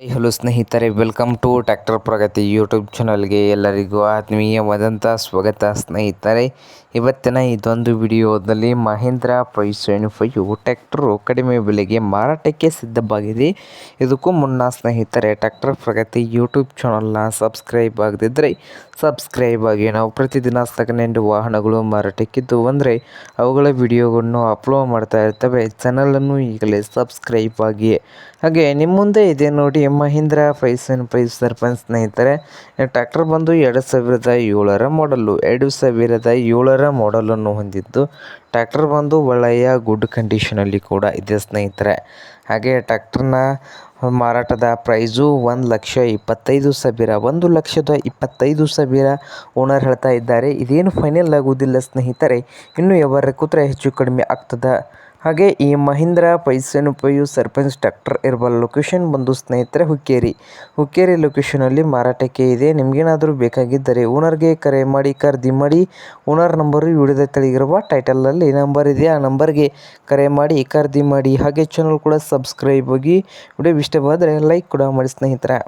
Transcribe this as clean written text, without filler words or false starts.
Hello ಸ್ನೇಹಿತರೆ, welcome to tractor Pragati YouTube ಚಾನಲ್ಗೆ ಎಲ್ಲರಿಗೂ ಆತ್ಮೀಯವಾದಂಥ ಸ್ವಾಗತ. ಸ್ನೇಹಿತರೆ, ಇವತ್ತಿನ ಇದೊಂದು ವಿಡಿಯೋದಲ್ಲಿ ಮಹೀಂದ್ರ 575 ಟ್ರ್ಯಾಕ್ಟರು ಕಡಿಮೆ ಬೆಲೆಗೆ ಮಾರಾಟಕ್ಕೆ ಸಿದ್ಧವಾಗಿದೆ. ಇದಕ್ಕೂ ಮುನ್ನ ಸ್ನೇಹಿತರೆ, ಟ್ರ್ಯಾಕ್ಟರ್ ಪ್ರಗತಿ ಯೂಟ್ಯೂಬ್ ಚಾನಲ್ನ ಸಬ್ಸ್ಕ್ರೈಬ್ ಆಗದಿದ್ದರೆ ಸಬ್ಸ್ಕ್ರೈಬ್ ಆಗಿ. ನಾವು ಪ್ರತಿದಿನ ಸೆಕೆಂಡ್ ಹ್ಯಾಂಡ್ ವಾಹನಗಳು ಮಾರಾಟಕ್ಕಿದ್ದು ಅಂದರೆ ಅವುಗಳ ವಿಡಿಯೋಗಳನ್ನು ಅಪ್ಲೋಡ್ ಮಾಡ್ತಾ ಇರ್ತವೆ. ಚಾನಲನ್ನು ಈಗಲೇ ಸಬ್ಸ್ಕ್ರೈಬ್ ಆಗಿ. ಹಾಗೆ ನಿಮ್ಮ ಮುಂದೆ ಇದೆ ನೋಡಿ ಮಹೀಂದ್ರ 575 ಸರ್ಪಂಚ್. ಸ್ನೇಹಿತರೆ, ಟ್ರ್ಯಾಕ್ಟರ್ ಬಂದು 2007ರ ಮಾಡಲು 2007ರ ಮಾಡಲನ್ನು ಹೊಂದಿದ್ದು ಟ್ರ್ಯಾಕ್ಟರ್ ಬಂದು ಒಳ್ಳೆಯ ಗುಡ್ ಕಂಡೀಷನಲ್ಲಿ ಕೂಡ ಇದೆ ಸ್ನೇಹಿತರೆ. ಹಾಗೆ ಟ್ರ್ಯಾಕ್ಟರ್ನ ಮಾರಾಟದ ಪ್ರೈಸು 1,25,000. 1,25,000 ಓನರ್ ಹೇಳ್ತಾ ಇದ್ದಾರೆ. ಇದೇನು ಫೈನಲ್ ಆಗುವುದಿಲ್ಲ ಸ್ನೇಹಿತರೆ, ಇನ್ನೂ ವ್ಯವಹಾರ ಕೂತ್ರೆ ಹೆಚ್ಚು ಕಡಿಮೆ ಆಗ್ತದೆ. ಹಾಗೆ ಈ ಮಹೀಂದ್ರ 575 ಸರ್ಪಂಚ್ ಟ್ರ್ಯಾಕ್ಟರ್ ಇರುವ ಲೊಕೇಶನ್ ಬಂದು ಸ್ನೇಹಿತರೆ ಹುಕ್ಕೇರಿ ಲೊಕೇಶನಲ್ಲಿ ಮಾರಾಟಕ್ಕೆ ಇದೆ. ನಿಮಗೇನಾದರೂ ಬೇಕಾಗಿದ್ದರೆ ಓನರ್ಗೆ ಕರೆ ಮಾಡಿ, ಖರೀದಿ ಮಾಡಿ. ಓನರ್ ನಂಬರು ವಿಡಿಯೋದ ಕೆಳಗಿರುವ ಟೈಟಲಲ್ಲಿ ನಂಬರ್ ಇದೆ, ಆ ನಂಬರ್ಗೆ ಕರೆ ಮಾಡಿ ಖರೀದಿ ಮಾಡಿ. ಹಾಗೆ ಚಾನಲ್ ಕೂಡ ಸಬ್ಸ್ಕ್ರೈಬ್ ಆಗಿ. ವಿಡಿಯೋ ಇಷ್ಟವಾದರೆ ಲೈಕ್ ಕೂಡ ಮಾಡಿ ಸ್ನೇಹಿತರೆ.